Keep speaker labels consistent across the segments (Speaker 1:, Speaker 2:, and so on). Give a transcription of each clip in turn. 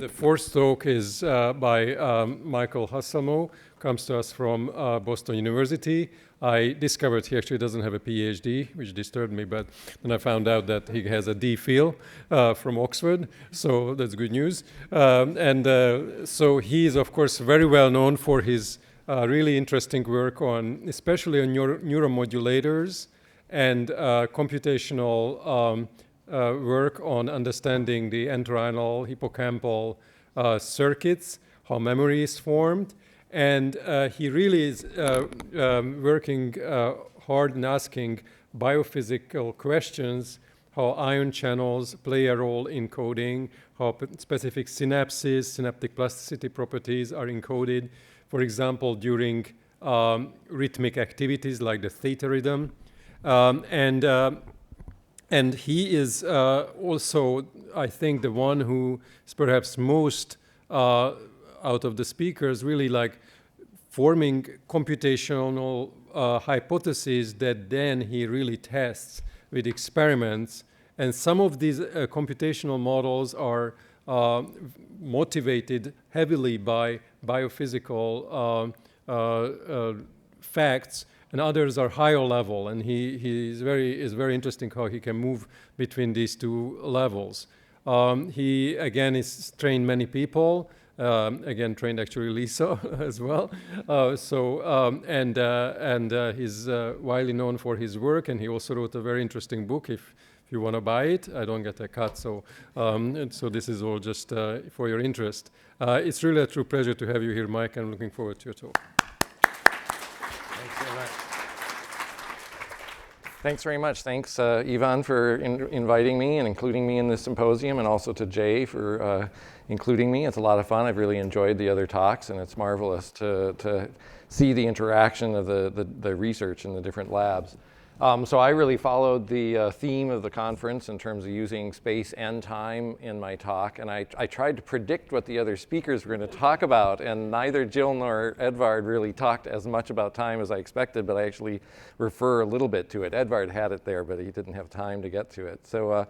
Speaker 1: The fourth talk is by Michael Hasselmo, comes to us from Boston University. I discovered he actually doesn't have a PhD, which disturbed me, but then I found out that he has a D.Phil from Oxford, so that's good news. So he is, of course, very well known for his really interesting work on, especially on neuromodulators and computational work on understanding the entorhinal, hippocampal circuits, how memory is formed. And he really is working hard in asking biophysical questions, how ion channels play a role in coding, how specific synapses, synaptic plasticity properties are encoded, for example, during rhythmic activities like the theta rhythm. And he is also, I think, the one who is perhaps most out of the speakers really like forming computational hypotheses that then he really tests with experiments. And some of these computational models are motivated heavily by biophysical facts, and others are higher level. And he is very interesting how he can move between these two levels. He again is trained many people. Again, trained actually Lisa as well. He's widely known for his work, and he also wrote a very interesting book. If you want to buy it, I don't get a cut. So this is all just for your interest. It's really a true pleasure to have you here, Mike. I'm looking forward to your talk.
Speaker 2: Thanks very much. Thanks, Ivan, for inviting me and including me in this symposium, and also to Jay for including me. It's a lot of fun. I've really enjoyed the other talks, and it's marvelous to see the interaction of the research in the different labs. So I really followed the theme of the conference in terms of using space and time in my talk, and I tried to predict what the other speakers were going to talk about, and neither Jill nor Edvard really talked as much about time as I expected, but I actually refer a little bit to it. Edvard had it there, but he didn't have time to get to it. So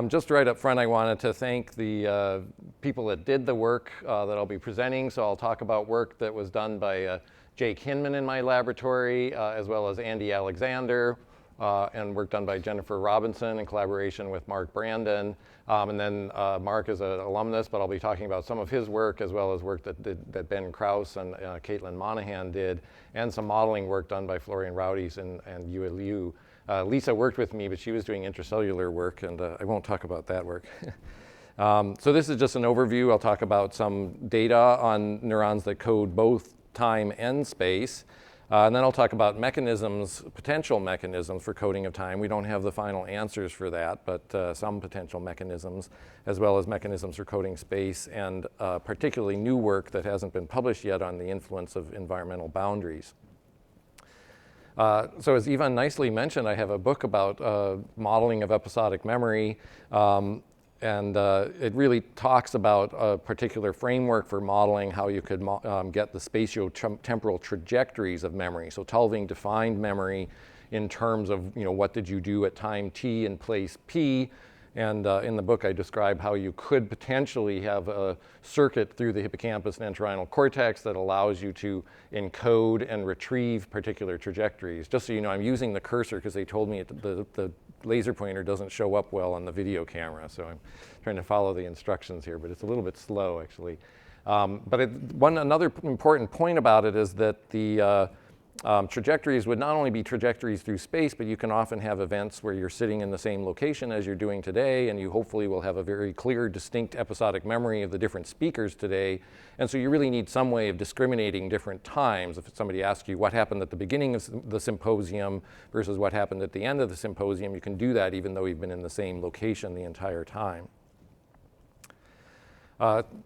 Speaker 2: just right up front, I wanted to thank the people that did the work that I'll be presenting. So I'll talk about work that was done by Jake Hinman in my laboratory, as well as Andy Alexander, and work done by Jennifer Robinson in collaboration with Mark Brandon. And then Mark is an alumnus, but I'll be talking about some of his work, as well as work that Ben Kraus and Caitlin Monahan did, and some modeling work done by Florian Raudies and Yue Liu. Lisa worked with me, but she was doing intracellular work, and I won't talk about that work. So this is just an overview. I'll talk about some data on neurons that code both time and space. And then I'll talk about mechanisms, potential mechanisms for coding of time. We don't have the final answers for that, but some potential mechanisms, as well as mechanisms for coding space, and particularly new work that hasn't been published yet on the influence of environmental boundaries. So as Ivan nicely mentioned, I have a book about modeling of episodic memory. And it really talks about a particular framework for modeling how you could get the spatio-temporal trajectories of memory. So Tulving defined memory in terms of, what did you do at time t and place p. And in the book, I describe how you could potentially have a circuit through the hippocampus and entorhinal cortex that allows you to encode and retrieve particular trajectories. Just so you know, I'm using the cursor because they told me the laser pointer doesn't show up well on the video camera, so I'm trying to follow the instructions here, but it's a little bit slow, actually. But another important point about it is that the trajectories would not only be trajectories through space, but you can often have events where you're sitting in the same location as you're doing today, and you hopefully will have a very clear, distinct episodic memory of the different speakers today. And so you really need some way of discriminating different times. If somebody asks you what happened at the beginning of the symposium versus what happened at the end of the symposium, you can do that even though you've been in the same location the entire time.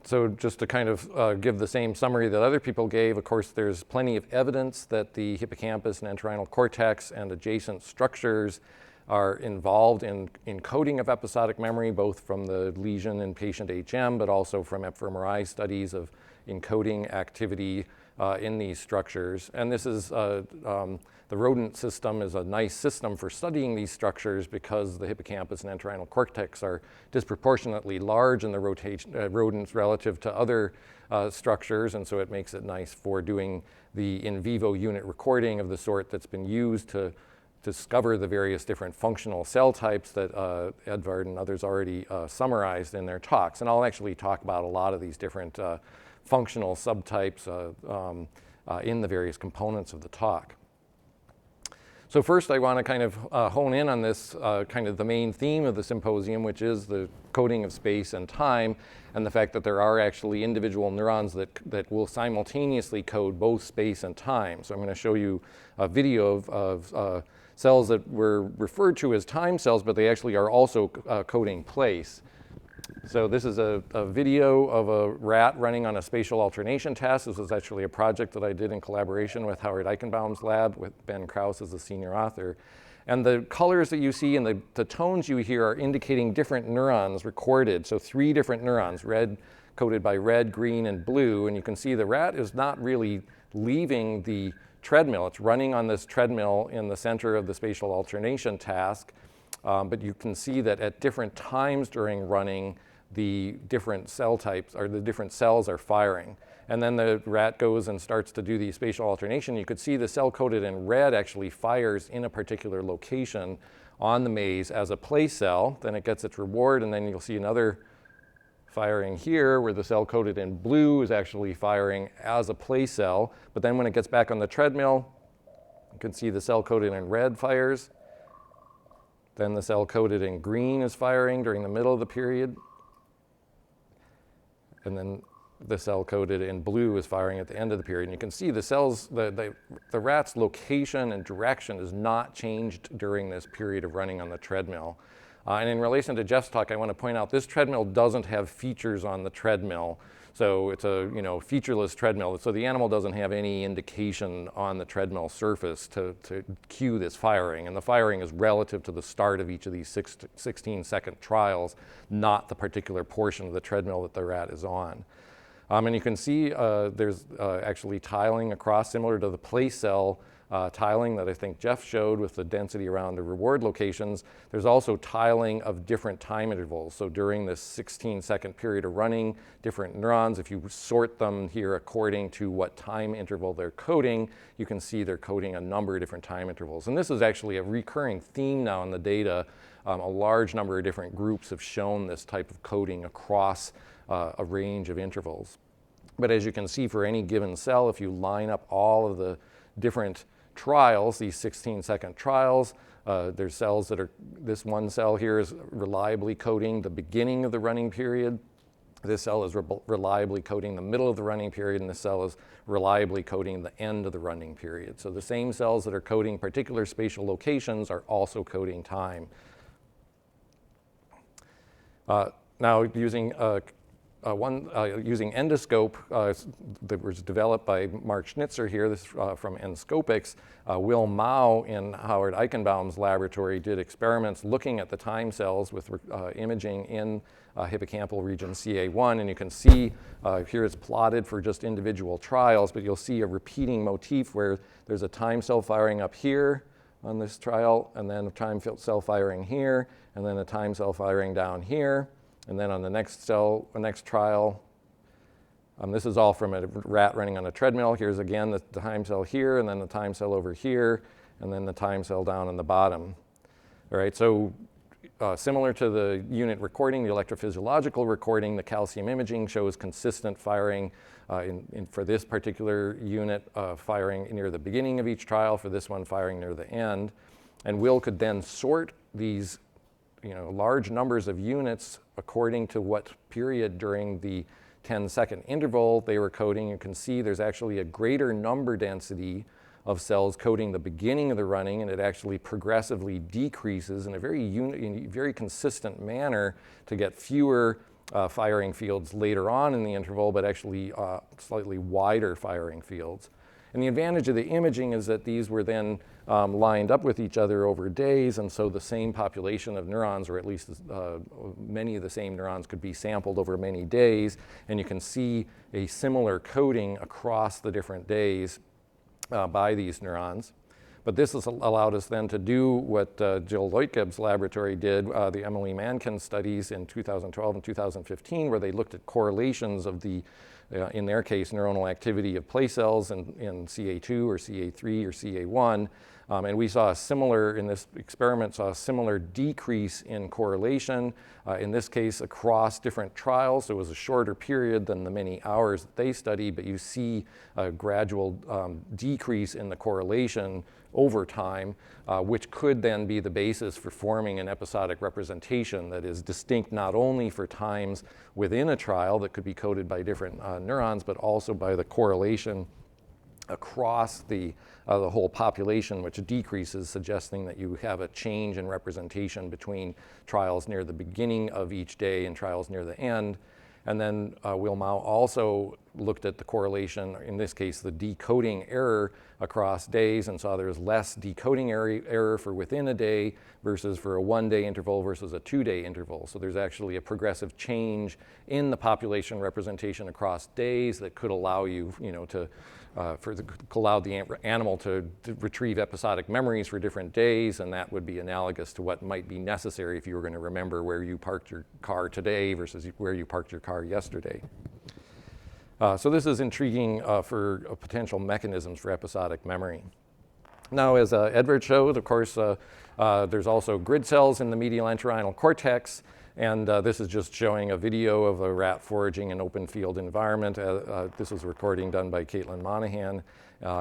Speaker 2: So just to kind of give the same summary that other people gave, of course, there's plenty of evidence that the hippocampus and entorhinal cortex and adjacent structures are involved in encoding of episodic memory, both from the lesion in patient HM, but also from fMRI studies of encoding activity in these structures. And this is The rodent system is a nice system for studying these structures because the hippocampus and entorhinal cortex are disproportionately large in the rodents relative to other structures, and so it makes it nice for doing the in vivo unit recording of the sort that's been used to discover the various different functional cell types that Edvard and others already summarized in their talks. And I'll actually talk about a lot of these different functional subtypes in the various components of the talk. So first I want to kind of hone in on this kind of the main theme of the symposium, which is the coding of space and time, and the fact that there are actually individual neurons that will simultaneously code both space and time. So I'm going to show you a video of cells that were referred to as time cells, but they actually are also coding place. So this is a video of a rat running on a spatial alternation test. This was actually a project that I did in collaboration with Howard Eichenbaum's lab with Ben Kraus as the senior author. And the colors that you see and the tones you hear are indicating different neurons recorded. So 3 different neurons, red coded by red, green, and blue. And you can see the rat is not really leaving the treadmill. It's running on this treadmill in the center of the spatial alternation task. But you can see that at different times during running, the different cell types or the different cells are firing. And then the rat goes and starts to do the spatial alternation. You could see the cell coded in red actually fires in a particular location on the maze as a play cell. Then it gets its reward, and then you'll see another firing here where the cell coded in blue is actually firing as a play cell. But then when it gets back on the treadmill, you can see the cell coded in red fires. Then the cell coded in green is firing during the middle of the period. And then the cell coded in blue is firing at the end of the period. And you can see the cells, the rat's location and direction is not changed during this period of running on the treadmill. And in relation to Jeff's talk, I want to point out this treadmill doesn't have features on the treadmill. So it's a featureless treadmill. So the animal doesn't have any indication on the treadmill surface to cue this firing. And the firing is relative to the start of each of these 16-second trials, not the particular portion of the treadmill that the rat is on. And you can see there's actually tiling across, similar to the play cell tiling that I think Jeff showed with the density around the reward locations. There's also tiling of different time intervals. So during this 16-second period of running, different neurons, if you sort them here according to what time interval they're coding, you can see they're coding a number of different time intervals. And this is actually a recurring theme now in the data. A large number of different groups have shown this type of coding across a range of intervals. But as you can see, for any given cell, if you line up all of the different trials, these 16-second trials, there's cells that are, this one cell here is reliably coding the beginning of the running period. This cell is reliably coding the middle of the running period, and this cell is reliably coding the end of the running period. So the same cells that are coding particular spatial locations are also coding time. Now using using endoscope that was developed by Mark Schnitzer here, this from Enscopics, Will Mao in Howard Eichenbaum's laboratory did experiments looking at the time cells with imaging in hippocampal region CA1, and you can see here it's plotted for just individual trials, but you'll see a repeating motif where there's a time cell firing up here on this trial, and then a time cell firing here, and then a time cell firing down here. And then on the next trial, this is all from a rat running on a treadmill. Here's again the time cell here, and then the time cell over here, and then the time cell down on the bottom. All right, so similar to the unit recording, the electrophysiological recording, the calcium imaging shows consistent firing for this particular unit, firing near the beginning of each trial, for this one firing near the end. And Will could then sort these large numbers of units according to what period during the 10-second interval they were coding. You can see there's actually a greater number density of cells coding the beginning of the running, and it actually progressively decreases in a very consistent manner to get fewer firing fields later on in the interval, but actually slightly wider firing fields. And the advantage of the imaging is that these were then lined up with each other over days, and so the same population of neurons, or at least many of the same neurons, could be sampled over many days, and you can see a similar coding across the different days by these neurons. But this has allowed us then to do what Jill Leutgeb's laboratory did, the Emily Mankin studies in 2012 and 2015, where they looked at correlations of the, in their case, neuronal activity of place cells in CA2 or CA3 or CA1. And we saw a similar, in this experiment, saw a similar decrease in correlation, in this case across different trials. So it was a shorter period than the many hours that they studied, but you see a gradual decrease in the correlation over time, which could then be the basis for forming an episodic representation that is distinct not only for times within a trial that could be coded by different neurons, but also by the correlation across the whole population, which decreases, suggesting that you have a change in representation between trials near the beginning of each day and trials near the end. And then Wilmau also looked at the correlation, in this case, the decoding error across days, and saw there was less decoding error for within a day versus for a 1-day interval versus a 2-day interval. So there's actually a progressive change in the population representation across days that could allow you, to allow the animal to retrieve episodic memories for different days, and that would be analogous to what might be necessary if you were going to remember where you parked your car today versus where you parked your car yesterday. So this is intriguing for potential mechanisms for episodic memory. Now, as Edward showed, of course, there's also grid cells in the medial entorhinal cortex. And this is just showing a video of a rat foraging in open field environment. This was a recording done by Caitlin Monahan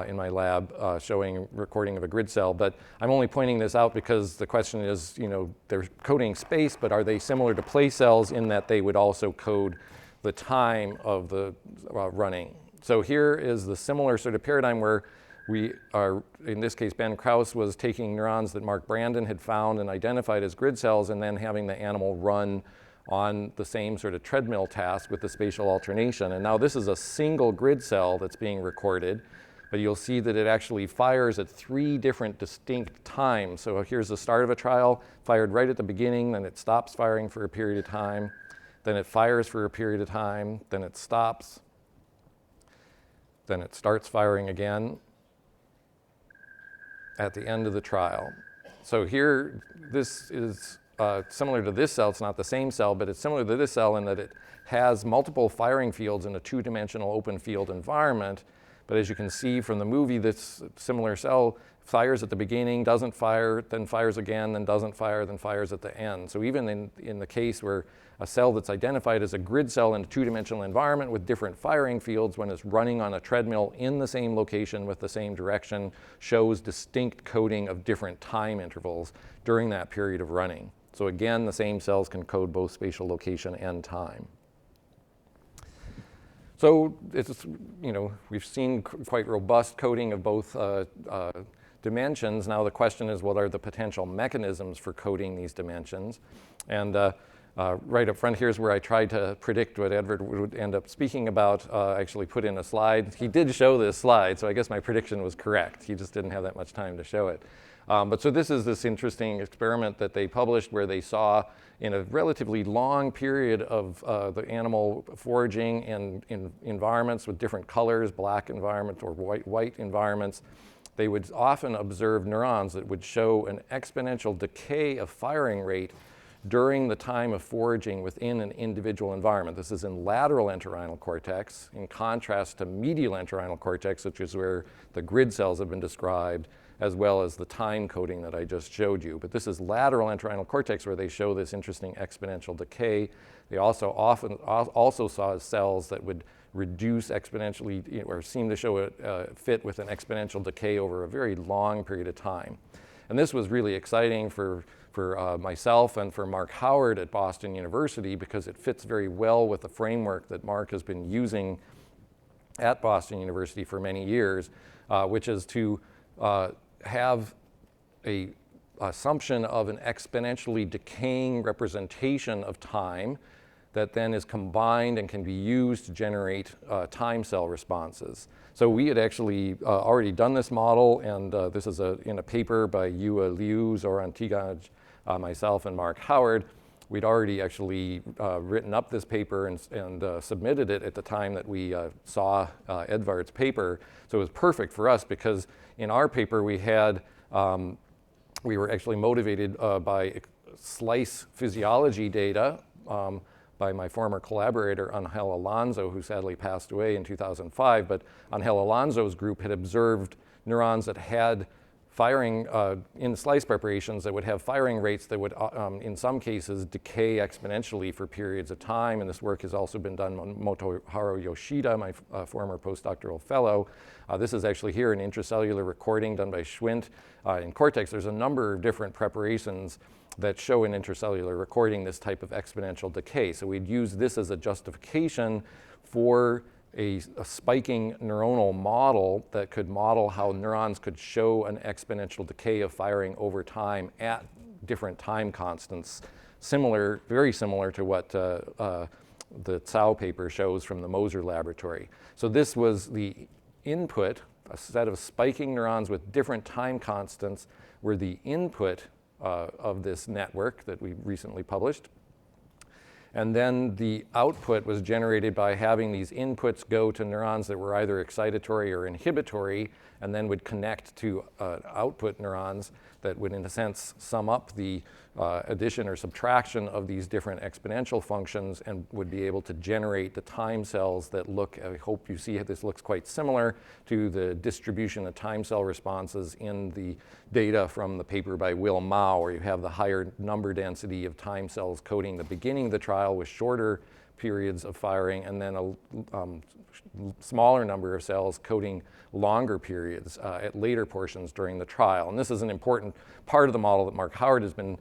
Speaker 2: in my lab, showing recording of a grid cell. But I'm only pointing this out because the question is, they're coding space, but are they similar to place cells in that they would also code the time of the running? So here is the similar sort of paradigm where we are, in this case, Ben Kraus was taking neurons that Mark Brandon had found and identified as grid cells, and then having the animal run on the same sort of treadmill task with the spatial alternation. And now this is a single grid cell that's being recorded, but you'll see that it actually fires at 3 different distinct times. So here's the start of a trial, fired right at the beginning, then it stops firing for a period of time, then it fires for a period of time, then it stops, then it starts firing again at the end of the trial. So here, this is similar to this cell. It's not the same cell, but it's similar to this cell in that it has multiple firing fields in a 2-dimensional open field environment. But as you can see from the movie, this similar cell fires at the beginning, doesn't fire, then fires again, then doesn't fire, then fires at the end. So even in the case where a cell that's identified as a grid cell in a 2-dimensional environment with different firing fields, when it's running on a treadmill in the same location with the same direction, shows distinct coding of different time intervals during that period of running. So again, the same cells can code both spatial location and time. So it's, we've seen quite robust coding of both dimensions. Now the question is, what are the potential mechanisms for coding these dimensions? And right up front here is where I tried to predict what Edward would end up speaking about. I actually put in a slide. He did show this slide, so I guess my prediction was correct. He just didn't have that much time to show it. But so this is this interesting experiment that they published where they saw in a relatively long period of the animal foraging in environments with different colors, black environments or white environments, they would often observe neurons that would show an exponential decay of firing rate during the time of foraging within an individual environment. This is in lateral entorhinal cortex, in contrast to medial entorhinal cortex, which is where the grid cells have been described, as well as the time coding that I just showed you. But this is lateral entorhinal cortex where they show this interesting exponential decay. They also also saw cells that would reduce exponentially, or seem to show a fit with an exponential decay over a very long period of time. And this was really exciting for myself and for Mark Howard at Boston University, because it fits very well with the framework that Mark has been using at Boston University for many years, which is to have an assumption of an exponentially decaying representation of time that then is combined and can be used to generate time cell responses. So we had actually already done this model, and this is in a paper by Yue Liu, Zoran Tigaj, myself, and Mark Howard. we'd already actually written up this paper and submitted it at the time that we saw Edvard's paper. So it was perfect for us because in our paper we were actually motivated by slice physiology data by my former collaborator, Angel Alonso, who sadly passed away in 2005. But Angel Alonso's group had observed neurons that had firing in slice preparations that would have firing rates that would, in some cases, decay exponentially for periods of time. And this work has also been done on Motoharu Yoshida, my former postdoctoral fellow. This is actually here an intracellular recording done by Schwint in cortex. There's a number of different preparations that show in intracellular recording this type of exponential decay. So we'd use this as a justification for a spiking neuronal model that could model how neurons could show an exponential decay of firing over time at different time constants, very similar to what the Tsao paper shows from the Moser laboratory. So this was the input, a set of spiking neurons with different time constants were the input of this network that we recently published. And then the output was generated by having these inputs go to neurons that were either excitatory or inhibitory, and then would connect to output neurons that would, in a sense, sum up the addition or subtraction of these different exponential functions and would be able to generate the time cells that look, I hope you see this looks quite similar to the distribution of time cell responses in the data from the paper by Will Mao, where you have the higher number density of time cells coding the beginning of the trial with shorter periods of firing, and then a smaller number of cells coding longer periods at later portions during the trial. And this is an important part of the model that Mark Howard has been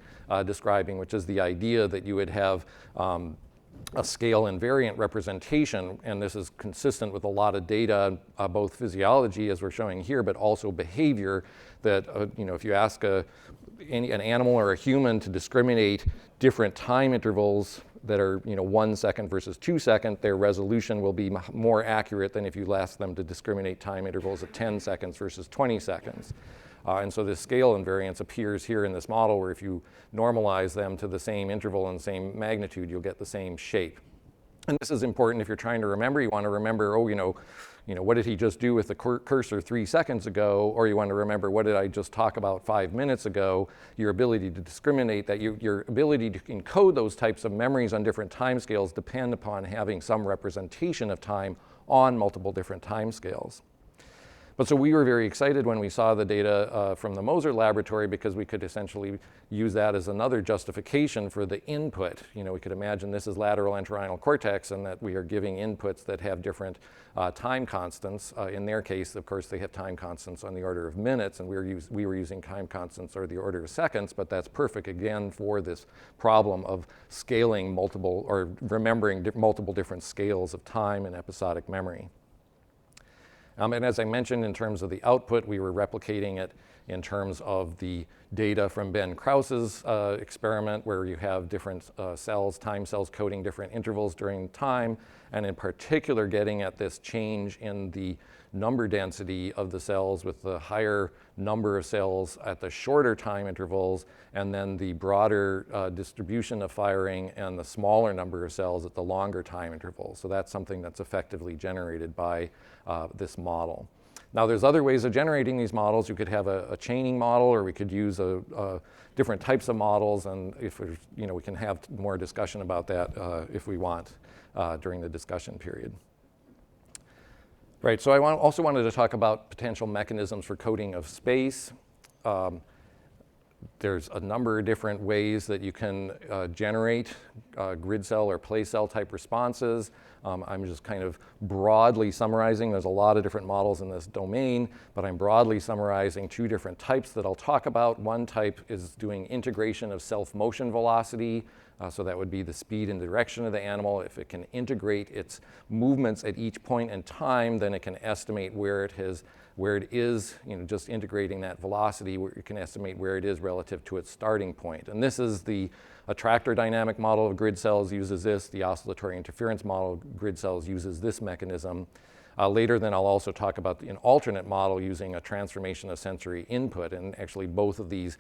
Speaker 2: describing, which is the idea that you would have a scale invariant representation, and this is consistent with a lot of data, both physiology, as we're showing here, but also behavior, that if you ask an animal or a human to discriminate different time intervals that are 1 second versus 2 seconds, their resolution will be more accurate than if you ask them to discriminate time intervals of 10 seconds versus 20 seconds. And so this scale invariance appears here in this model, where if you normalize them to the same interval and same magnitude, you'll get the same shape. And this is important if you're trying to remember. You want to remember, what did he just do with the cursor 3 seconds ago? Or you want to remember, what did I just talk about 5 minutes ago? Your ability to discriminate that, your ability to encode those types of memories on different time scales depend upon having some representation of time on multiple different time scales. But so we were very excited when we saw the data from the Moser laboratory, because we could essentially use that as another justification for the input. We could imagine this is lateral entorhinal cortex, and that we are giving inputs that have different time constants. In their case, of course, they have time constants on the order of minutes, and we were using time constants on the order of seconds, but that's perfect, again, for this problem of scaling multiple, or remembering multiple different scales of time in episodic memory. And as I mentioned, in terms of the output, we were replicating it in terms of the data from Ben Kraus's experiment, where you have different time cells coding different intervals during time, and in particular getting at this change in the number density of the cells, with the higher number of cells at the shorter time intervals, and then the broader distribution of firing and the smaller number of cells at the longer time intervals. So that's something that's effectively generated by this model. Now, there's other ways of generating these models. You could have a chaining model, or we could use different types of models, and if we can have more discussion about that if we want during the discussion period. Right, so I also wanted to talk about potential mechanisms for coding of space. There's a number of different ways that you can generate grid cell or place cell type responses. I'm just kind of broadly summarizing. There's a lot of different models in this domain, but I'm broadly summarizing 2 different types that I'll talk about. One type is doing integration of self-motion velocity. So that would be the speed and direction of the animal. If it can integrate its movements at each point in time, then it can estimate where it is, just integrating that velocity, where you can estimate where it is relative to its starting point. And this is the attractor dynamic model of grid cells uses this. The oscillatory interference model of grid cells uses this mechanism. Later then I'll also talk about an alternate model using a transformation of sensory input, and actually both of these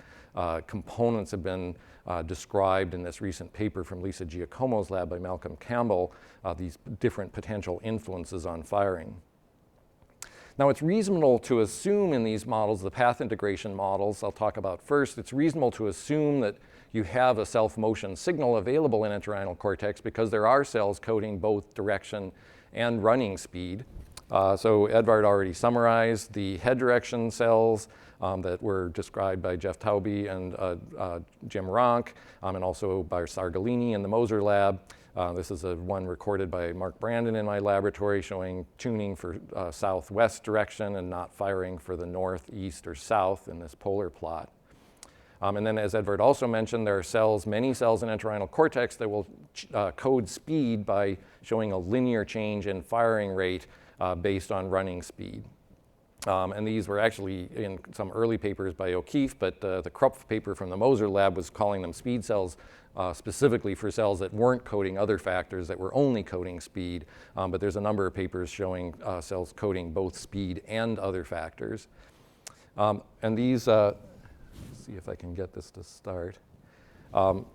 Speaker 2: components have been described in this recent paper from Lisa Giacomo's lab by Malcolm Campbell, these different potential influences on firing. Now it's reasonable to assume in these models, the path integration models I'll talk about first, it's reasonable to assume that you have a self-motion signal available in entorhinal cortex because there are cells coding both direction and running speed. So Edvard already summarized the head direction cells that were described by Jeff Taube and Jim Ronk, and also by Sargalini in the Moser lab. This is one recorded by Mark Brandon in my laboratory showing tuning for southwest direction and not firing for the north, east, or south in this polar plot. And then as Edvard also mentioned, there are cells, many cells in entorhinal cortex that will code speed by showing a linear change in firing rate based on running speed. And these were actually in some early papers by O'Keefe, but the Kropff paper from the Moser lab was calling them speed cells specifically for cells that weren't coding other factors, that were only coding speed. But there's a number of papers showing cells coding both speed and other factors. And these, let's see if I can get this to start.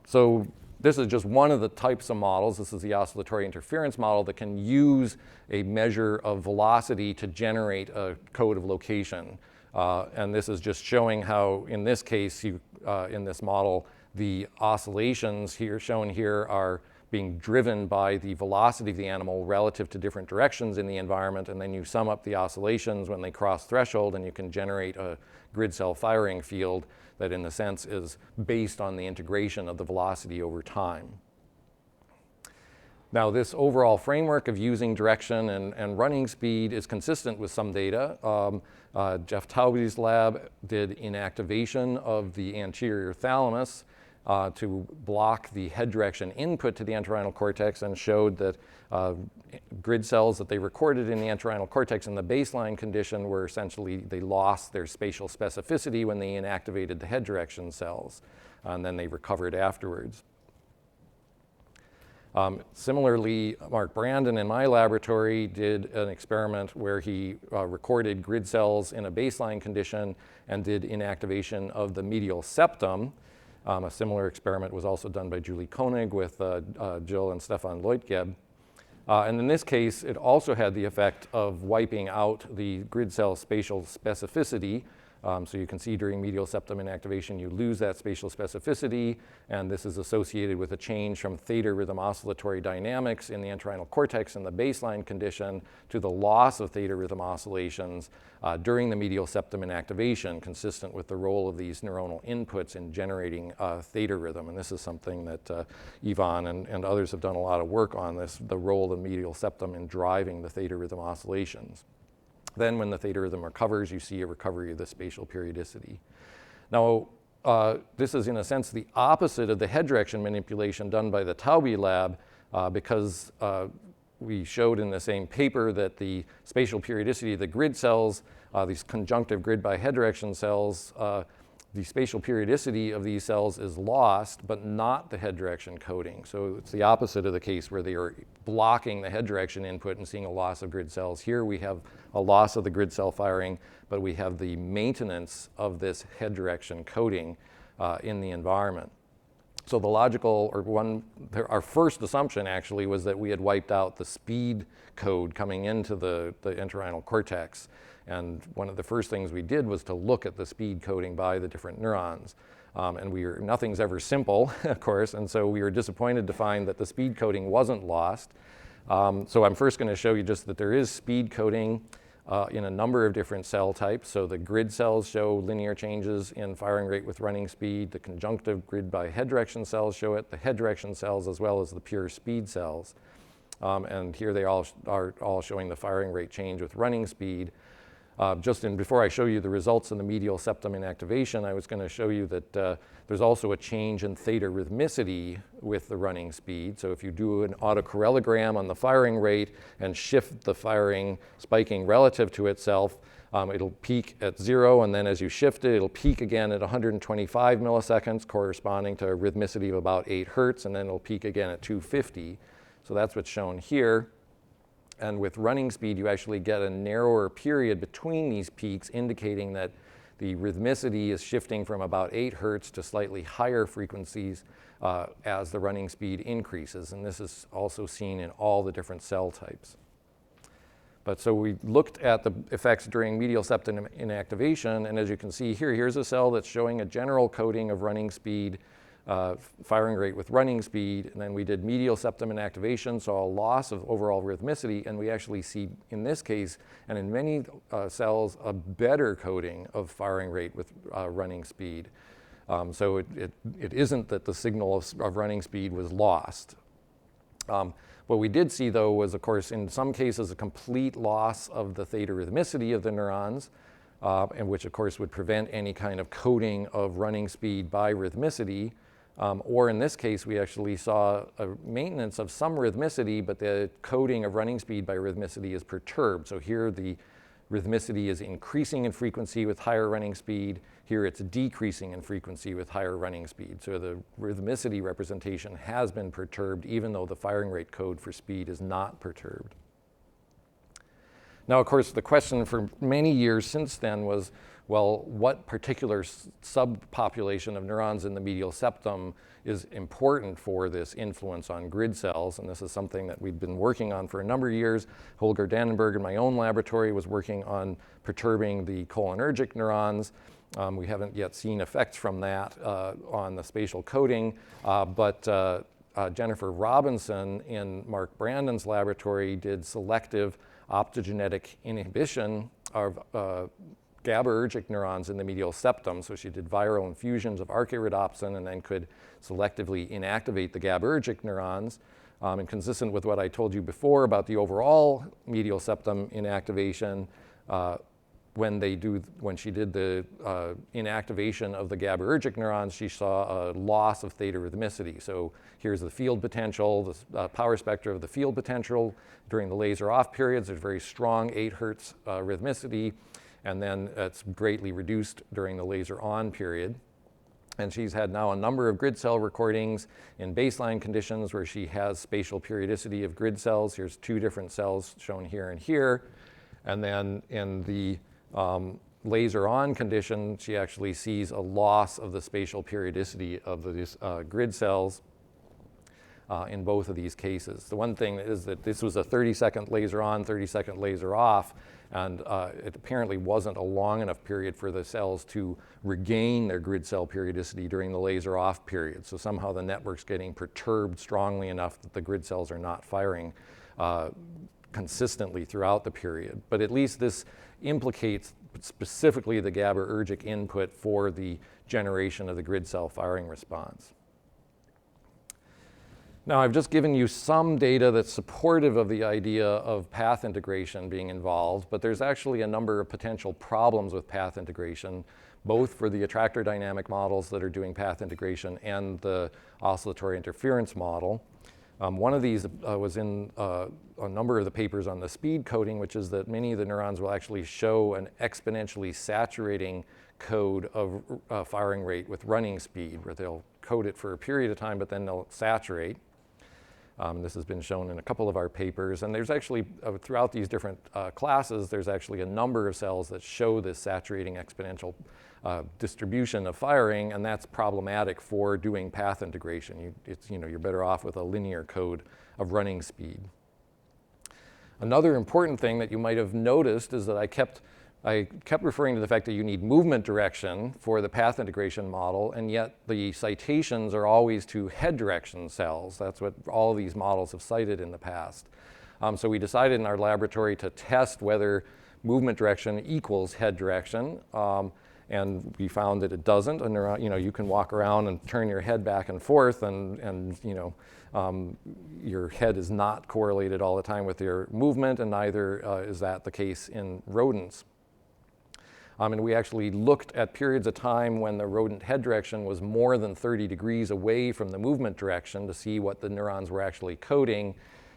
Speaker 2: So this is just one of the types of models. This is the oscillatory interference model that can use a measure of velocity to generate a code of location. And this is just showing how, in this case, in this model, the oscillations here shown here are being driven by the velocity of the animal relative to different directions in the environment, and then you sum up the oscillations when they cross threshold, and you can generate a grid cell firing field that in a sense is based on the integration of the velocity over time. Now this overall framework of using direction and running speed is consistent with some data. Jeff Taube's lab did inactivation of the anterior thalamus to block the head direction input to the entorhinal cortex, and showed that grid cells that they recorded in the entorhinal cortex in the baseline condition were essentially, they lost their spatial specificity when they inactivated the head direction cells, and then they recovered afterwards. Similarly, Mark Brandon in my laboratory did an experiment where he recorded grid cells in a baseline condition and did inactivation of the medial septum. A similar experiment was also done by Julie Koenig with Jill and Stefan Leutgeb. And in this case, it also had the effect of wiping out the grid cell spatial specificity. So you can see during medial septum inactivation, you lose that spatial specificity, and this is associated with a change from theta rhythm oscillatory dynamics in the entorhinal cortex in the baseline condition to the loss of theta rhythm oscillations during the medial septum inactivation, consistent with the role of these neuronal inputs in generating theta rhythm. And this is something that Ivan and others have done a lot of work on, this, the role of the medial septum in driving the theta rhythm oscillations. Then when the theta rhythm recovers, you see a recovery of the spatial periodicity. Now, this is in a sense the opposite of the head direction manipulation done by the Taube lab, because we showed in the same paper that the spatial periodicity of the grid cells, these conjunctive grid by head direction cells, the spatial periodicity of these cells is lost, but not the head direction coding. So it's the opposite of the case where they are blocking the head direction input and seeing a loss of grid cells. Here we have a loss of the grid cell firing, but we have the maintenance of this head direction coding in the environment. So the logical, or our first assumption actually was that we had wiped out the speed code coming into the entorhinal cortex. And one of the first things we did was to look at the speed coding by the different neurons. And nothing's ever simple, of course, and so we were disappointed to find that the speed coding wasn't lost. So I'm first going to show you just that there is speed coding in a number of different cell types. So the grid cells show linear changes in firing rate with running speed. The conjunctive grid by head direction cells show it, the head direction cells as well as the pure speed cells. And here they are all showing the firing rate change with running speed. Before I show you the results in the medial septum inactivation, I was going to show you that there's also a change in theta rhythmicity with the running speed. So if you do an autocorrelogram on the firing rate and shift the firing spiking relative to itself, it'll peak at 0, and then as you shift it, it'll peak again at 125 milliseconds, corresponding to a rhythmicity of about 8 hertz, and then it'll peak again at 250. So that's what's shown here. and with running speed, you actually get a narrower period between these peaks, indicating that the rhythmicity is shifting from about 8 hertz to slightly higher frequencies as the running speed increases. And this is also seen in all the different cell types. But so we looked at the effects during medial septum inactivation, and as you can see here, here's a cell that's showing a general coding of running speed, firing rate with running speed, and then we did medial septum inactivation, saw a loss of overall rhythmicity, and we actually see, in this case, and in many cells, a better coding of firing rate with running speed. So it isn't that the signal of running speed was lost. What we did see, though, was, of course, in some cases, a complete loss of the theta rhythmicity of the neurons, and which, of course, would prevent any kind of coding of running speed by rhythmicity. Or in this case, we actually saw a maintenance of some rhythmicity, but the coding of running speed by rhythmicity is perturbed. So here the rhythmicity is increasing in frequency with higher running speed. Here it's decreasing in frequency with higher running speed. So the rhythmicity representation has been perturbed, even though the firing rate code for speed is not perturbed. Now, of course, the question for many years since then was, well, what particular subpopulation of neurons in the medial septum is important for this influence on grid cells? And this is something that we've been working on for a number of years. Holger Dannenberg in my own laboratory was working on perturbing the cholinergic neurons. We haven't yet seen effects from that on the spatial coding, but Jennifer Robinson in Mark Brandon's laboratory did selective optogenetic inhibition of GABAergic neurons in the medial septum. So she did viral infusions of archaerodopsin and then could selectively inactivate the GABAergic neurons. And consistent with what I told you before about the overall medial septum inactivation, when she did the inactivation of the GABAergic neurons, she saw a loss of theta rhythmicity. So here's the field potential, the power spectra of the field potential. During the laser off periods, there's very strong 8 hertz rhythmicity, and then it's greatly reduced during the laser on period. And she's had now a number of grid cell recordings in baseline conditions where she has spatial periodicity of grid cells. Here's 2 different cells shown here and here. And then in the laser on condition, she actually sees a loss of the spatial periodicity of these grid cells in both of these cases. The one thing is that this was a 30-second laser on, 30-second laser off, and it apparently wasn't a long enough period for the cells to regain their grid cell periodicity during the laser off period. So somehow the network's getting perturbed strongly enough that the grid cells are not firing consistently throughout the period. But at least this implicates specifically the GABAergic input for the generation of the grid cell firing response. Now, I've just given you some data that's supportive of the idea of path integration being involved, but there's actually a number of potential problems with path integration, both for the attractor dynamic models that are doing path integration and the oscillatory interference model. One of these was in a number of the papers on the speed coding, which is that many of the neurons will actually show an exponentially saturating code of firing rate with running speed, where they'll code it for a period of time, but then they'll saturate. This has been shown in a couple of our papers. And there's actually, throughout these different classes, there's actually a number of cells that show this saturating exponential distribution of firing, and that's problematic for doing path integration. You're better off with a linear code of running speed. Another important thing that you might have noticed is that I kept referring to the fact that you need movement direction for the path integration model, and yet the citations are always to head direction cells. That's what all of these models have cited in the past. So we decided in our laboratory to test whether movement direction equals head direction, and we found that it doesn't. And you can walk around and turn your head back and forth, and your head is not correlated all the time with your movement, and neither is that the case in rodents. And we actually looked at periods of time when the rodent head direction was more than 30 degrees away from the movement direction to see what the neurons were actually coding.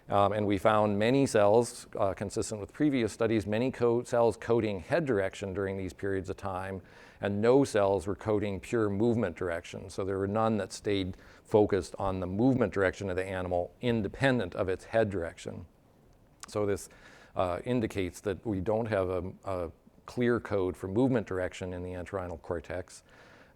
Speaker 2: And we found many cells, consistent with previous studies, many cells coding head direction during these periods of time, and no cells were coding pure movement direction. So there were none that stayed focused on the movement direction of the animal independent of its head direction. So this indicates that we don't have a clear code for movement direction in the entorhinal cortex.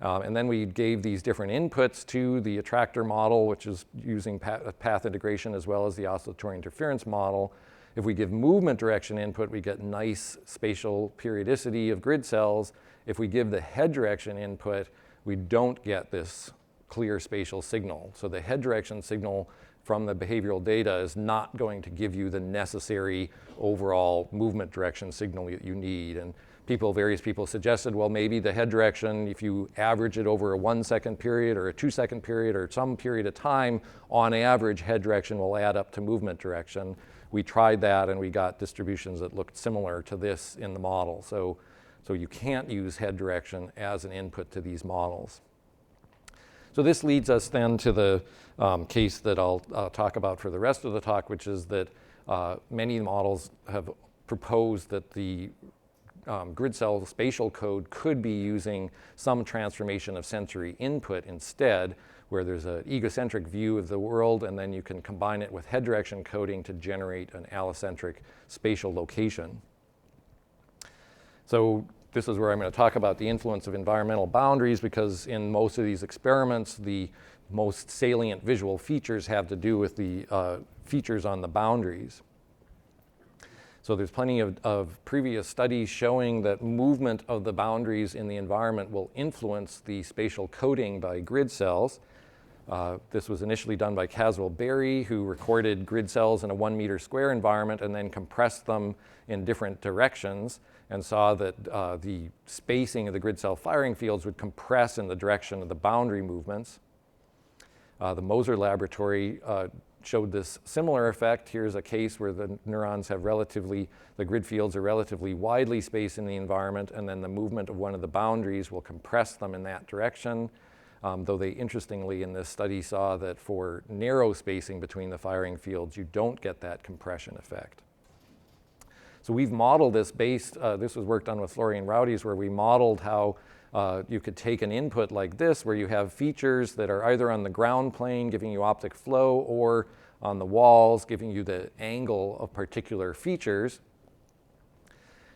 Speaker 2: And then we gave these different inputs to the attractor model, which is using path integration, as well as the oscillatory interference model. If we give movement direction input, we get nice spatial periodicity of grid cells. If we give the head direction input, we don't get this clear spatial signal. So the head direction signal from the behavioral data is not going to give you the necessary overall movement direction signal that you need. And various people suggested, well, maybe the head direction, if you average it over a 1 second period or a 2 second period or some period of time, on average, head direction will add up to movement direction. We tried that and we got distributions that looked similar to this in the model. So you can't use head direction as an input to these models. So this leads us then to the case that I'll talk about for the rest of the talk, which is that many models have proposed that the grid cell spatial code could be using some transformation of sensory input instead, where there's an egocentric view of the world, and then you can combine it with head direction coding to generate an allocentric spatial location. So this is where I'm going to talk about the influence of environmental boundaries, because in most of these experiments, the most salient visual features have to do with the features on the boundaries. So there's plenty of previous studies showing that movement of the boundaries in the environment will influence the spatial coding by grid cells. This was initially done by Caswell-Berry, who recorded grid cells in a 1 meter square environment and then compressed them in different directions, and saw that the spacing of the grid cell firing fields would compress in the direction of the boundary movements. The Moser laboratory showed this similar effect. Here's a case where the neurons have the grid fields are relatively widely spaced in the environment, and then the movement of one of the boundaries will compress them in that direction. Though they interestingly in this study saw that for narrow spacing between the firing fields, you don't get that compression effect. So we've modeled this this was work done with Florian Raudies, where we modeled how you could take an input like this, where you have features that are either on the ground plane giving you optic flow, or on the walls giving you the angle of particular features.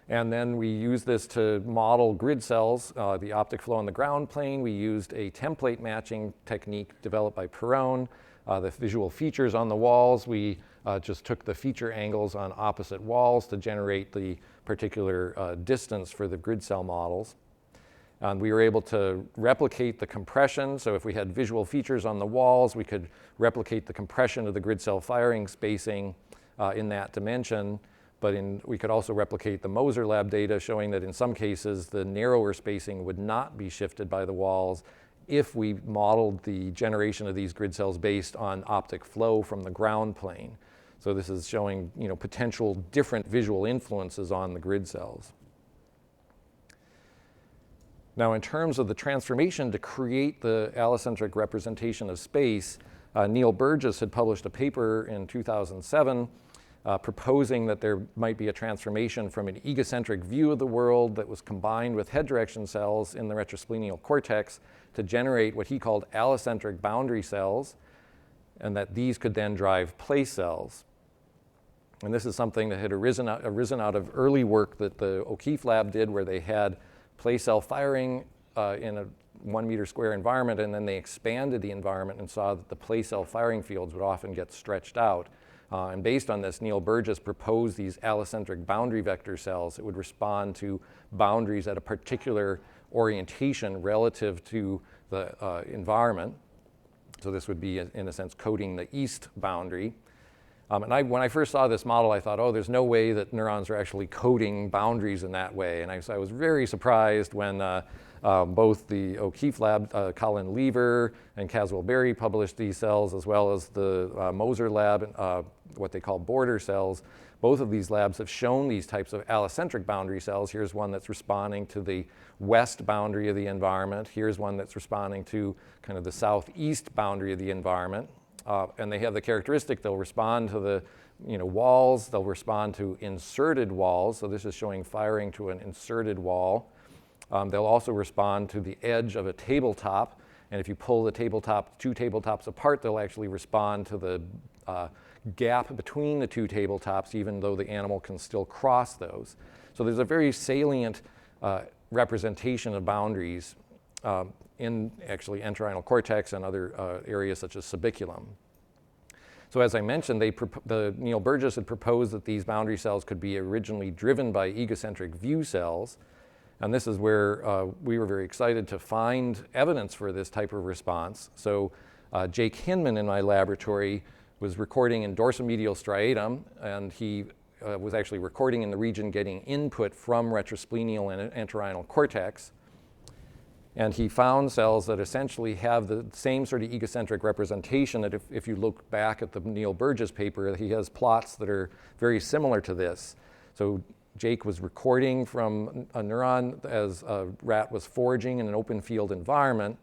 Speaker 2: And then we use this to model grid cells, the optic flow on the ground plane. We used a template matching technique developed by Perron. The visual features on the walls, we just took the feature angles on opposite walls to generate the particular distance for the grid cell models. And we were able to replicate the compression. So if we had visual features on the walls, we could replicate the compression of the grid cell firing spacing in that dimension. But we could also replicate the Moser lab data, showing that in some cases the narrower spacing would not be shifted by the walls if we modeled the generation of these grid cells based on optic flow from the ground plane. So this is showing, potential different visual influences on the grid cells. Now, in terms of the transformation to create the allocentric representation of space, Neil Burgess had published a paper in 2007 proposing that there might be a transformation from an egocentric view of the world that was combined with head direction cells in the retrosplenial cortex to generate what he called allocentric boundary cells, and that these could then drive place cells. And this is something that had arisen out of early work that the O'Keefe lab did, where they had place cell firing in a 1 meter square environment, and then they expanded the environment and saw that the place cell firing fields would often get stretched out. And based on this, Neil Burgess proposed these allocentric boundary vector cells that would respond to boundaries at a particular orientation relative to the environment. So this would be, in a sense, coding the east boundary. And when I first saw this model, I thought, oh, there's no way that neurons are actually coding boundaries in that way. And I was very surprised when both the O'Keefe lab, Colin Lever and Caswell-Berry published these cells, as well as the Moser lab, what they call border cells. Both of these labs have shown these types of allocentric boundary cells. Here's one that's responding to the west boundary of the environment. Here's one that's responding to kind of the southeast boundary of the environment. And they have the characteristic, they'll respond to the walls, they'll respond to inserted walls. So this is showing firing to an inserted wall. They'll also respond to the edge of a tabletop. And if you pull the tabletop, two tabletops apart, they'll actually respond to the gap between the two tabletops, even though the animal can still cross those. So there's a very salient representation of boundaries in actually entorhinal cortex and other areas such as subiculum. So as I mentioned, Neil Burgess had proposed that these boundary cells could be originally driven by egocentric view cells. And this is where we were very excited to find evidence for this type of response. So Jake Hinman in my laboratory was recording in dorsomedial striatum, and he was actually recording in the region getting input from retrosplenial and entorhinal cortex. And he found cells that essentially have the same sort of egocentric representation that if you look back at the Neil Burgess paper, he has plots that are very similar to this. So Jake was recording from a neuron as a rat was foraging in an open field environment.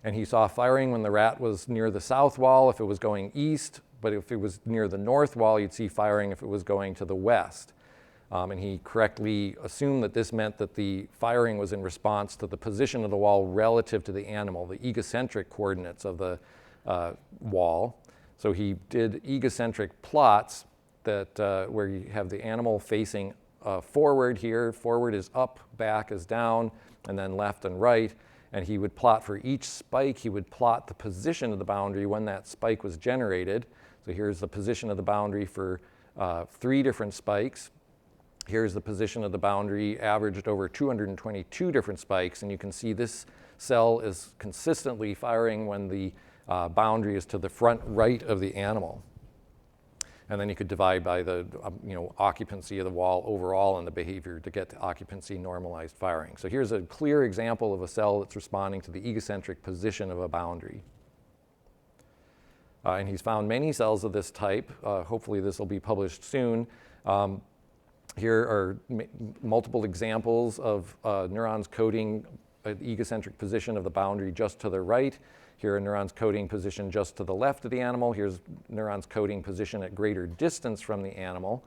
Speaker 2: And he saw firing when the rat was near the south wall if it was going east, but if it was near the north wall, you'd see firing if it was going to the west. And he correctly assumed that this meant that the firing was in response to the position of the wall relative to the animal, the egocentric coordinates of the wall. So he did egocentric plots that where you have the animal facing forward here. Forward is up, back is down, and then left and right. And he would plot for each spike, he would plot the position of the boundary when that spike was generated. So here's the position of the boundary for 3 different spikes. Here's the position of the boundary averaged over 222 different spikes, and you can see this cell is consistently firing when the boundary is to the front right of the animal. And then you could divide by the occupancy of the wall overall and the behavior to get to occupancy normalized firing. So here's a clear example of a cell that's responding to the egocentric position of a boundary. And he's found many cells of this type. Hopefully this will be published soon. Here are multiple examples of neurons coding an egocentric position of the boundary just to the right. Here are neurons coding position just to the left of the animal. Here's neurons coding position at greater distance from the animal.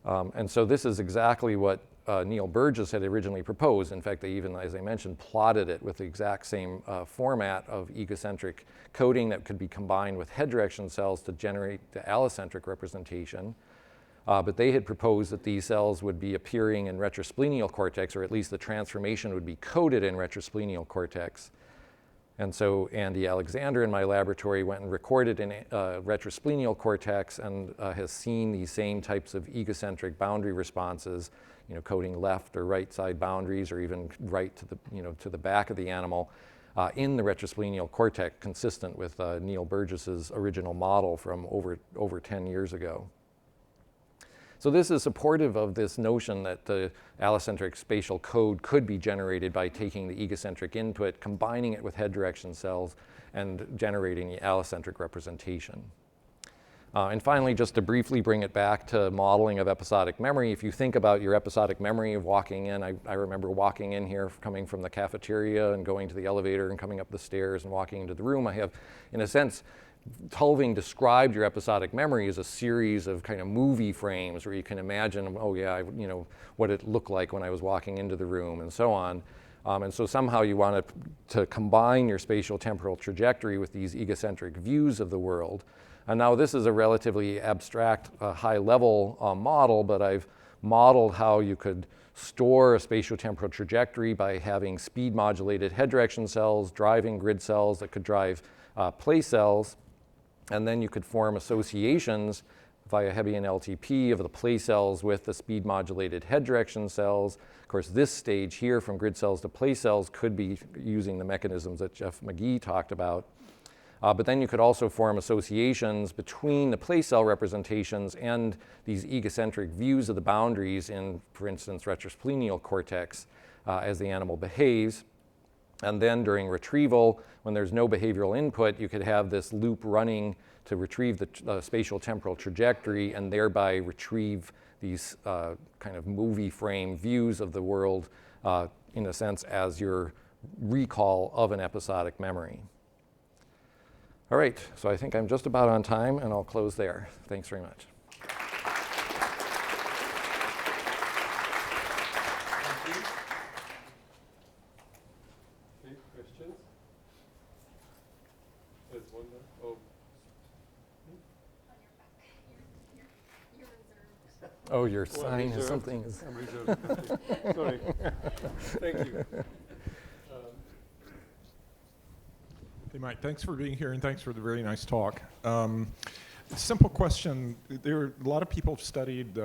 Speaker 2: And so this is exactly what Neil Burgess had originally proposed. In fact, they even, as I mentioned, plotted it with the exact same format of egocentric coding that could be combined with head direction cells to generate the allocentric representation. But they had proposed that these cells would be appearing in retrosplenial cortex, or at least the transformation would be coded in retrosplenial cortex. And so Andy Alexander in my laboratory went and recorded in retrosplenial cortex and has seen these same types of egocentric boundary responses, coding left or right side boundaries, or even right to the, to the back of the animal in the retrosplenial cortex, consistent with Neil Burgess's original model from over 10 years ago. So this is supportive of this notion that the allocentric spatial code could be generated by taking the egocentric input, combining it with head direction cells, and generating the allocentric representation. And finally, just to briefly bring it back to modeling of episodic memory, if you think about your episodic memory of walking in, I remember walking in here, coming from the cafeteria and going to the elevator and coming up the stairs and walking into the room. I have, in a sense, Tulving described your episodic memory as a series of kind of movie frames where you can imagine, oh yeah, what it looked like when I was walking into the room and so on. And so somehow you want to combine your spatial temporal trajectory with these egocentric views of the world. And now this is a relatively abstract, high-level model, but I've modeled how you could store a spatial temporal trajectory by having speed-modulated head direction cells, driving grid cells that could drive place cells. And then you could form associations via Hebbian LTP of the place cells with the speed-modulated head direction cells. Of course, this stage here from grid cells to place cells could be using the mechanisms that Jeff McGee talked about. But then you could also form associations between the place cell representations and these egocentric views of the boundaries in, for instance, retrosplenial cortex as the animal behaves. And then during retrieval, when there's no behavioral input, you could have this loop running to retrieve the spatial temporal trajectory and thereby retrieve these kind of movie frame views of the world, in a sense, as your recall of an episodic memory. All right, so I think I'm just about on time, and I'll close there. Thanks very much.
Speaker 1: Questions? There's one.
Speaker 2: Oh, your sign is something.
Speaker 1: I'm reserved. Sorry. Thank you.
Speaker 3: Hey, Mike, thanks for being here and thanks for the very nice talk. Simple question. There are a lot of people have studied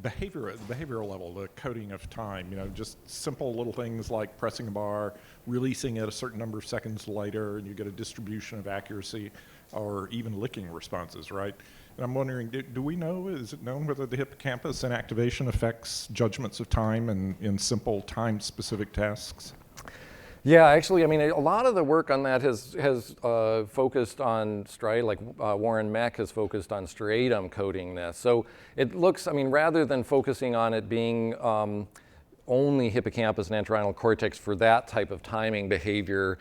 Speaker 3: behavior at the behavioral level, the coding of time, just simple little things like pressing a bar, releasing it a certain number of seconds later, and you get a distribution of accuracy, or even licking responses, right? And I'm wondering, do we know, is it known whether the hippocampus and activation affects judgments of time in simple time-specific tasks?
Speaker 2: Yeah, actually, I mean, a lot of the work on that has focused on like Warren Meck has focused on striatum coding this. So it looks, I mean, rather than focusing on it being only hippocampus and entorhinal cortex for that type of timing behavior,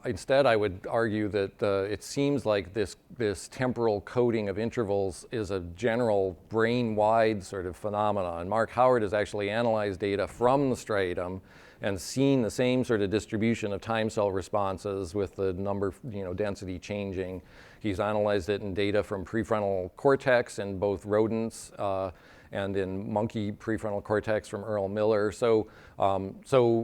Speaker 2: instead I would argue that it seems like this temporal coding of intervals is a general brain-wide sort of phenomenon. Mark Howard has actually analyzed data from the striatum and seen the same sort of distribution of time cell responses with the number, density changing. He's analyzed it in data from prefrontal cortex in both rodents and in monkey prefrontal cortex from Earl Miller. So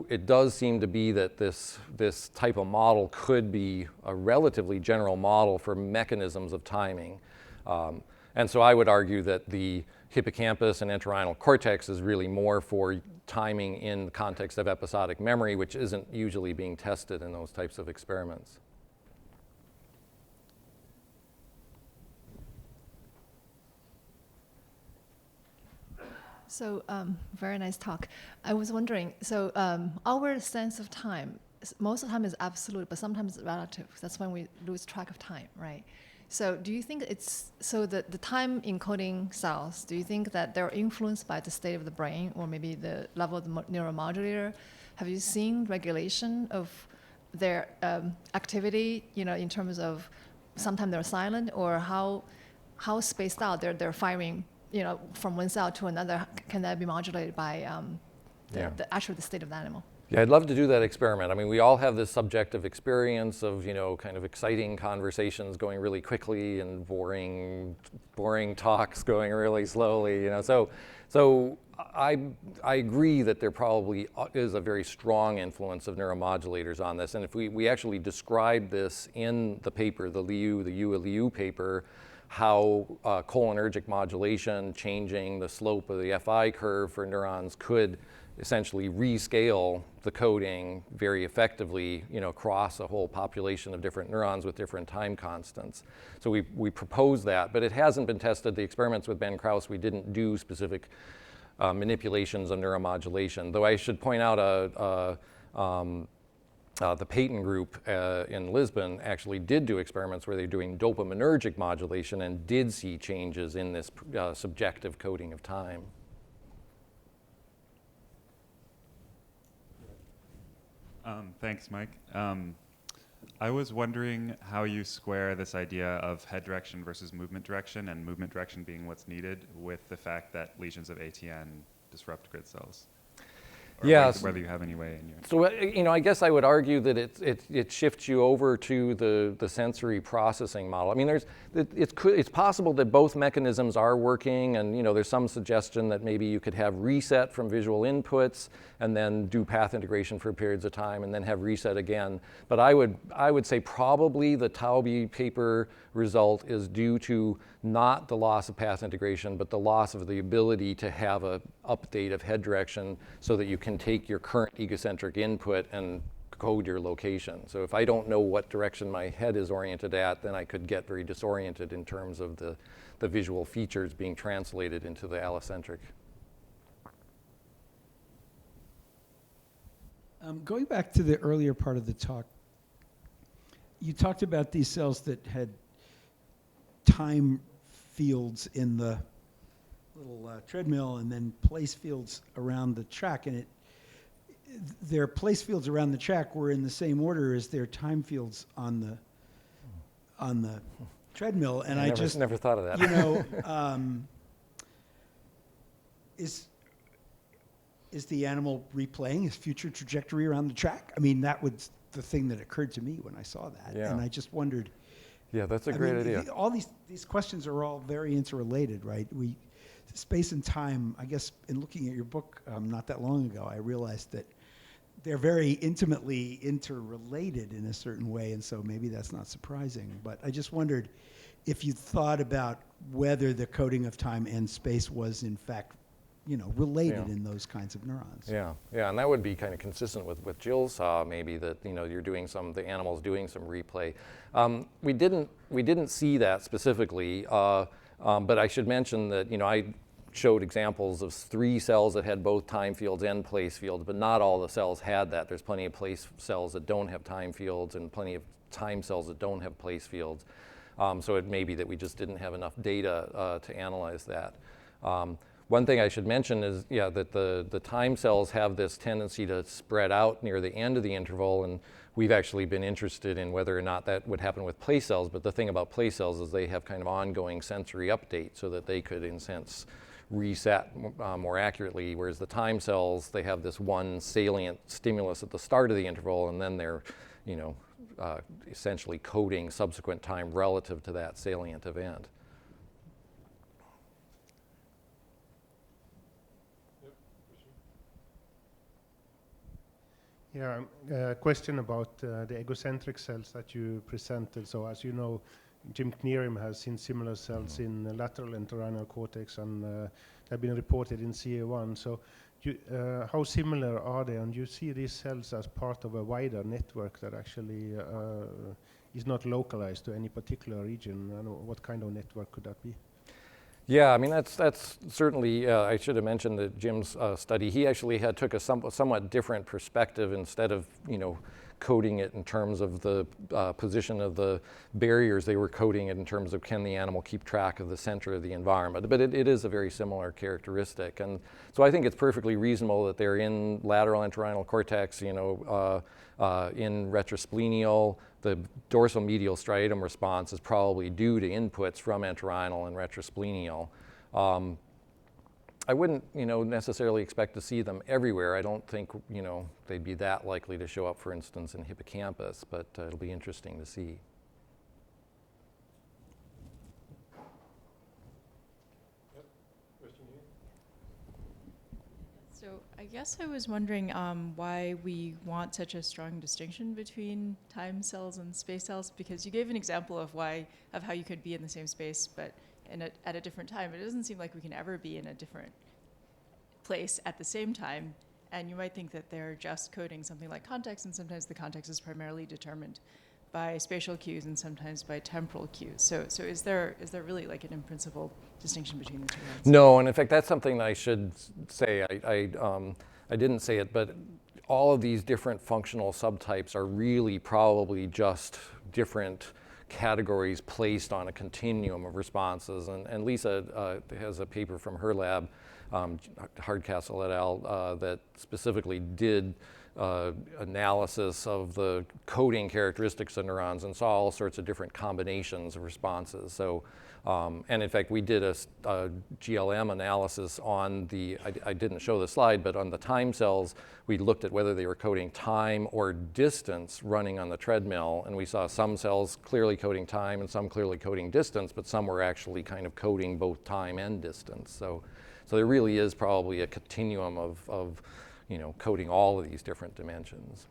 Speaker 2: it does seem to be that this type of model could be a relatively general model for mechanisms of timing. And so I would argue that the hippocampus and entorhinal cortex is really more for timing in the context of episodic memory, which isn't usually being tested in those types of experiments.
Speaker 4: So very nice talk. I was wondering, so our sense of time, most of the time is absolute, but sometimes it's relative. That's when we lose track of time, right? So do you think it's, so the time encoding cells, do you think that they're influenced by the state of the brain or maybe the level of the neuromodulator? Have you seen regulation of their activity, in terms of sometimes they're silent, or how spaced out they're firing, from one cell to another? Can that be modulated by actually the state of the animal?
Speaker 2: Yeah, I'd love to do that experiment. I mean, we all have this subjective experience of, kind of exciting conversations going really quickly and boring talks going really slowly, So I agree that there probably is a very strong influence of neuromodulators on this. And if we actually describe this in the paper, the Liu paper, how cholinergic modulation changing the slope of the FI curve for neurons could essentially rescale the coding very effectively, across a whole population of different neurons with different time constants. So we propose that, but it hasn't been tested. The experiments with Ben Kraus, we didn't do specific manipulations of neuromodulation, though I should point out the Peyton group in Lisbon actually did do experiments where they're doing dopaminergic modulation and did see changes in this subjective coding of time.
Speaker 5: Thanks, Mike. I was wondering how you square this idea of head direction versus movement direction, and movement direction being what's needed, with the fact that lesions of ATN disrupt grid cells. Or
Speaker 2: Yes.
Speaker 5: whether you have any way in your...
Speaker 2: So, I guess I would argue that it shifts you over to the sensory processing model. I mean, it's possible that both mechanisms are working, and there's some suggestion that maybe you could have reset from visual inputs and then do path integration for periods of time and then have reset again. But I would say probably the Taube paper result is due to not the loss of path integration, but the loss of the ability to have an update of head direction so that you can take your current egocentric input and code your location. So if I don't know what direction my head is oriented at, then I could get very disoriented in terms of the visual features being translated into the allocentric.
Speaker 6: Going back to the earlier part of the talk, you talked about these cells that had time fields in the little treadmill and then place fields around the track, and their place fields around the track were in the same order as their time fields on the treadmill. And I just
Speaker 2: never thought of that.
Speaker 6: Is the animal replaying his future trajectory around the track? I mean, that was the thing that occurred to me when I saw that.
Speaker 2: Yeah.
Speaker 6: And I just wondered
Speaker 2: Yeah, that's a
Speaker 6: I
Speaker 2: great
Speaker 6: mean,
Speaker 2: idea.
Speaker 6: all these questions are all very interrelated, right? Space and time, I guess in looking at your book not that long ago, I realized that they're very intimately interrelated in a certain way, and so maybe that's not surprising. But I just wondered if you thought about whether the coding of time and space was in fact, related in those kinds of neurons.
Speaker 2: Yeah, and that would be kind of consistent with what Jill saw, maybe that you're doing the animal's doing some replay. We didn't see that specifically, but I should mention that I showed examples of 3 cells that had both time fields and place fields, but not all the cells had that. There's plenty of place cells that don't have time fields and plenty of time cells that don't have place fields. So it may be that we just didn't have enough data to analyze that. One thing I should mention is, that the time cells have this tendency to spread out near the end of the interval, and we've actually been interested in whether or not that would happen with place cells, but the thing about place cells is they have kind of ongoing sensory update so that they could, in a sense, reset more accurately, whereas the time cells, they have this one salient stimulus at the start of the interval, and then they're, essentially coding subsequent time relative to that salient event.
Speaker 7: Yeah, a question about the egocentric cells that you presented. So as you know, Jim Knierim has seen similar cells in the lateral entorhinal cortex, and they've been reported in CA1. So how similar are they? And you see these cells as part of a wider network that actually is not localized to any particular region? And what kind of network could that be?
Speaker 2: Yeah, I mean, that's certainly, I should have mentioned that Jim's study, he actually took a somewhat different perspective. Instead of, coding it in terms of the position of the barriers, they were coding it in terms of can the animal keep track of the center of the environment. But it is a very similar characteristic. And so I think it's perfectly reasonable that they're in lateral entorhinal cortex, in retrosplenial. The dorsal medial striatum response is probably due to inputs from entorhinal and retrosplenial. I wouldn't, necessarily expect to see them everywhere. I don't think, they'd be that likely to show up, for instance, in hippocampus, but it'll be interesting to see.
Speaker 8: So I guess I was wondering why we want such a strong distinction between time cells and space cells, because you gave an example of how you could be in the same space, but at a different time. It doesn't seem like we can ever be in a different place at the same time, and you might think that they're just coding something like context, and sometimes the context is primarily determined by spatial cues and sometimes by temporal cues. So is there really like an in-principle distinction between the two ones?
Speaker 2: No, and in fact, that's something I should say. I didn't say it, but all of these different functional subtypes are really probably just different categories placed on a continuum of responses. And Lisa has a paper from her lab, Hardcastle et al., that specifically did analysis of the coding characteristics of neurons and saw all sorts of different combinations of responses. So, and in fact, we did a GLM analysis on I didn't show the slide, but on the time cells, we looked at whether they were coding time or distance running on the treadmill, and we saw some cells clearly coding time and some clearly coding distance, but some were actually kind of coding both time and distance. So there really is probably a continuum of coding all of these different dimensions.